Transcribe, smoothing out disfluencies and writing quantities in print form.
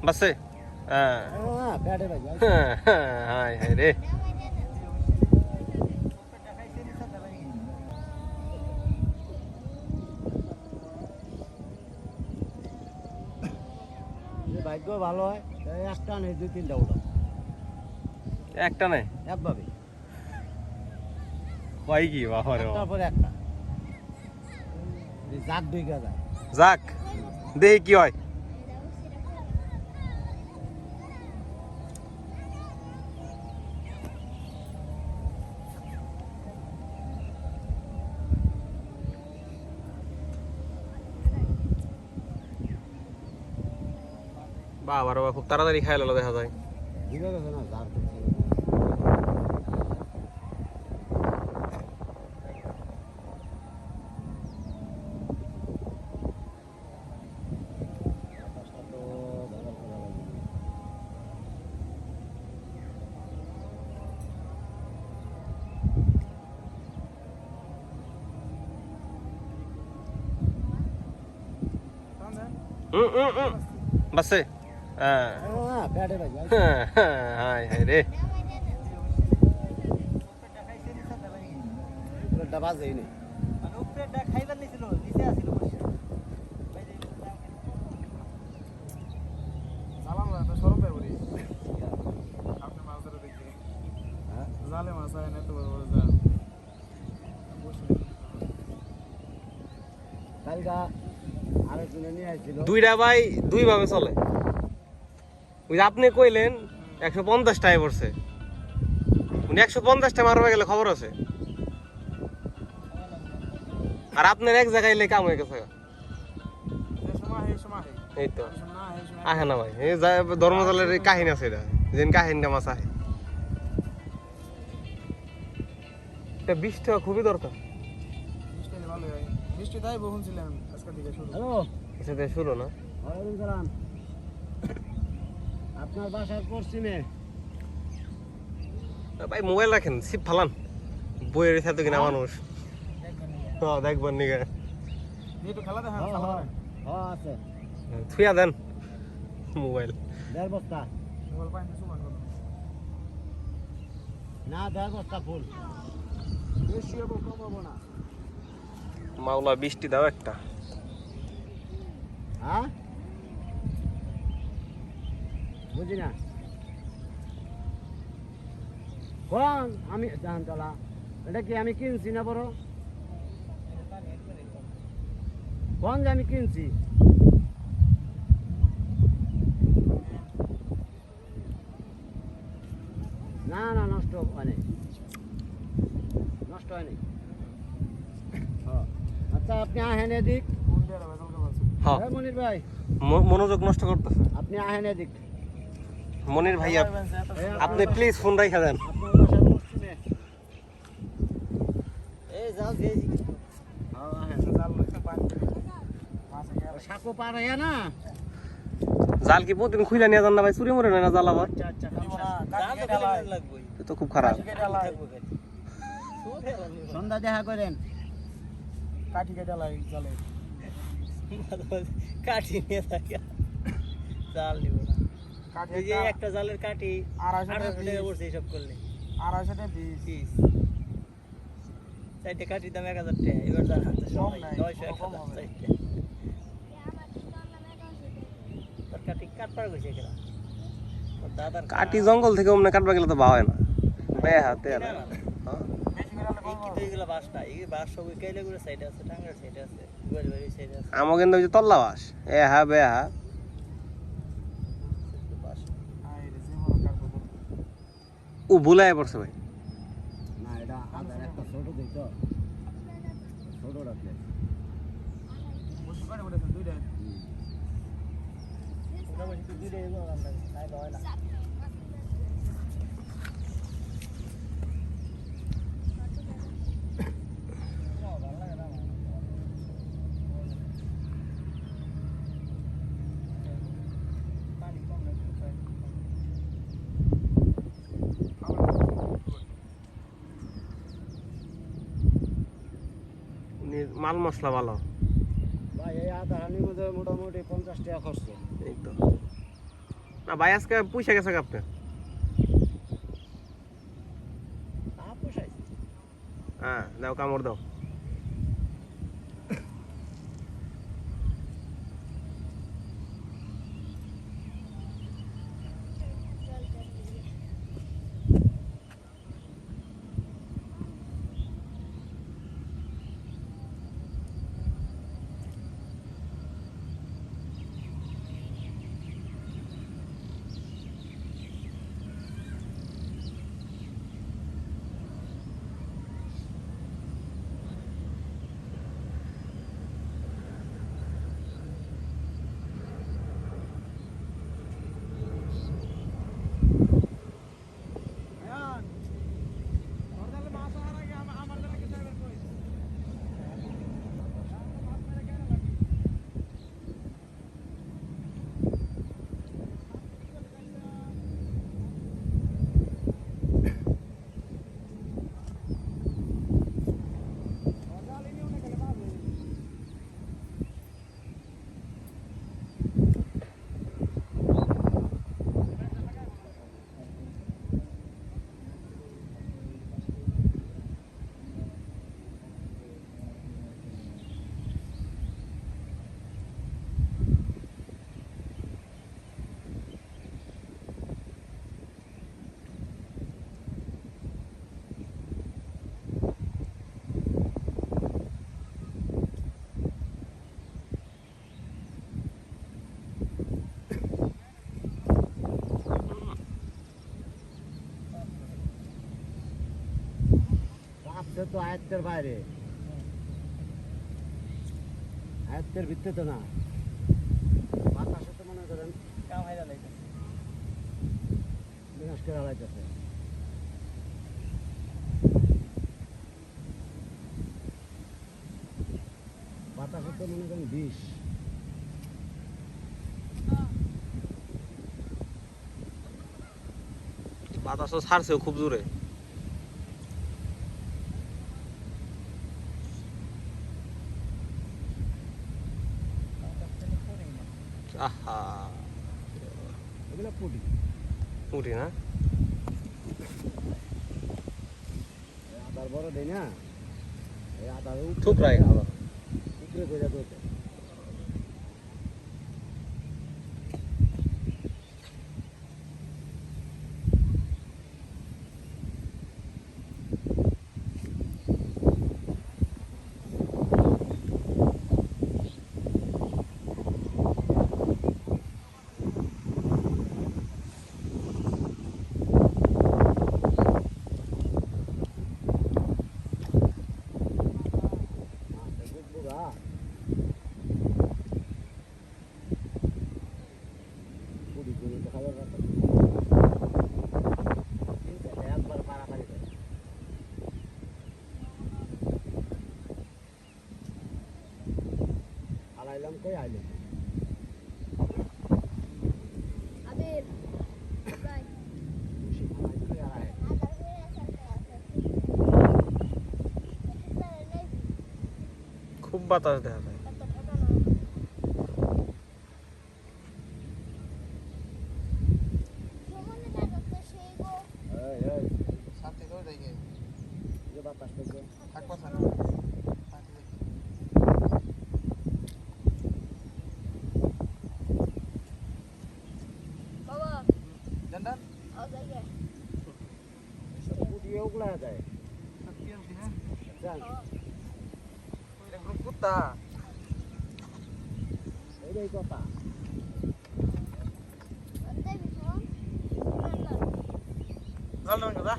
বাসে হ্যাঁ হায় হায় রে ভাগ্য ভালো হয় একটা নেই 2-3টা ওটা একটা নাই একভাবে হয় কি বাবারে তারপর একটা জাত 2 গাদা যাক দেখি কি হয় বাবা খুব তাড়াতাড়ি খাই লো দেখা যায় বুঝা গেছে না জাত বাসে হ্যাঁ প্যাডে ভাই হায় হায় রে এটা বাজেই নেই মানে উপরেটা খাইবার নিছিল নিচে আছিল বসে সালাম না তো সরম পাই বলি আপনি মাছ ধরে দেখি হ্যাঁ জালে মাছ আয় না তো বড় বড় জাল কালকা আরেকজনে নিয়ে আসছিল দুইটা ভাই দুই ভাবে চলে ওই যে আপনি কইলেন 150 টাকা পড়ছে উনি 150 টাকা মারবে গেলে খবর আছে আর আপনার এক জায়গায় এলে কাম হয়ে গেছে যে সময় এই তো না এই সময় আহে না ভাই এই ধর্মতলের কাহিনী আছে এটা যেন কাহিনীটা মাছ আহে এটা 20 টাকা খুবই দরকার বৃষ্টি ভালো হয় বৃষ্টি তাই বহুন ছিলেন আজকে থেকে শুরু হ্যালো সেটা শুরু না ওয়ালাইকুম সালাম আপনার বাসার পশ্চিমে ভাই মোবাইল রাখেন সিপ ফালান বইয়ের সাথে কিনা মানুষ হ্যাঁ দেখবেন নিকে একটু খেলা দেখান হ্যাঁ খেলা হ্যাঁ হ্যাঁ আছে থুয়া দেন মোবাইল 1.5 বস্তা মোবাইল পাইন কিছু বান না 1.5 বস্তা ফুল বেশি হবে কম হবে না মাওলা বৃষ্টি দাও একটা হ্যাঁ বুঝি না কোন আমি জান চলা এটা কি আমি কিনছি না বড় কোন যে আমি কিনছি না না নষ্ট হয়নি নষ্ট হয়নি হ্যাঁ আচ্ছা আপনি আহেন এদিক কোন দেড় বেজল কে বলছে হ্যাঁ হ্যাঁ মনির ভাই মনোযোগ নষ্ট করতেছে আপনি আহেন এদিক মনির ভাইয়া আপনি প্লিজ ফোন রাখা দেন আপনার বাসার পশ্চিমে এই যাও গেছি হ্যাঁ আহেন জাল লইতে পানি মাছ গিয়া সাঁকো পার হইয়া না জাল কি প্রতিদিন খুইলা নিয়ে যান না ভাই চুরি মরে না জাল আবার আচ্ছা আচ্ছা জাল তো খেলে লাগবে এ তো খুব খারাপ সন্ধ্যা দেখা করেন কাটি কেটে লাই জালে কাঠি নিয়ে থাকে জাল নিব না কাটি এই যে একটা জালের কাঠি 250 800 টাকা টাকা পড়ছে এইসব করলে 250 টাকা পিস পিস চারটে কাঠির দাম 1000 টাকা এবার জাল হাতে কম সবাই নাই, 900 কম 1000 হবে। চারটে তোর কাঠি কাটবার গেছে কেনা তোর দাদার কাটি জঙ্গল থেকে অমনে কাটবা গেলে তো বা হয় না বে হাতে আর না, না, না। বেশি করে এই কি তো এগুলো বাস না এই বাস সব কেলে করে সাইডে আছে টাঙ্গার সাইডে আছে গুয়াল বাড়ি সাইডে আছে আমো কিন্তু ওই যে তল্লা বাস এ হা বে হা বাস আই রে জীবন কাটবো ও ভুলাই পড়ছে ভাই না এটা আদার একটা ছোট দিক তো ছোট রাখলে বসে করে বলেছেন দুইটা মোটামুটি তুই দুইটাই এগুলো রান্না নাই হয় না মাল মশলা ভালো ভাই এই আধা হানির মধ্যে মোটামুটি 50 টাকা খরচ। এই তো না ভাই আজকে পয়সা গেছে আপনি পোষাইছে। হ্যাঁ দাও কামড় দাও রাতটা তো আয়ত্তের বাইরে, আয়ত্তের ভিতরে তো না। বাতাসে তো মনে করেন কাম হাইরা লাইতেছে বিনাশ করে হারাইতেছে। বাতাসে তো মনে করেন বিষ। বাতাসও ছাড়ছেও খুব জোরে আহা এগুলো পুটি উঠি না আদার বড় দেয় না, এই আদার থুকরাই আবার উপরে করে দিতে। আলাইলাম কই আইলাম আবির বাই খুব বাতাস দেখা যায় শান্তি করে দেখে বাতাস করবে থাকবো স্যার বাবা জানদার আগে পুটি ওগুলা যায় কুত্তা এইটাই কথা। অন্তে বিছন ভালো না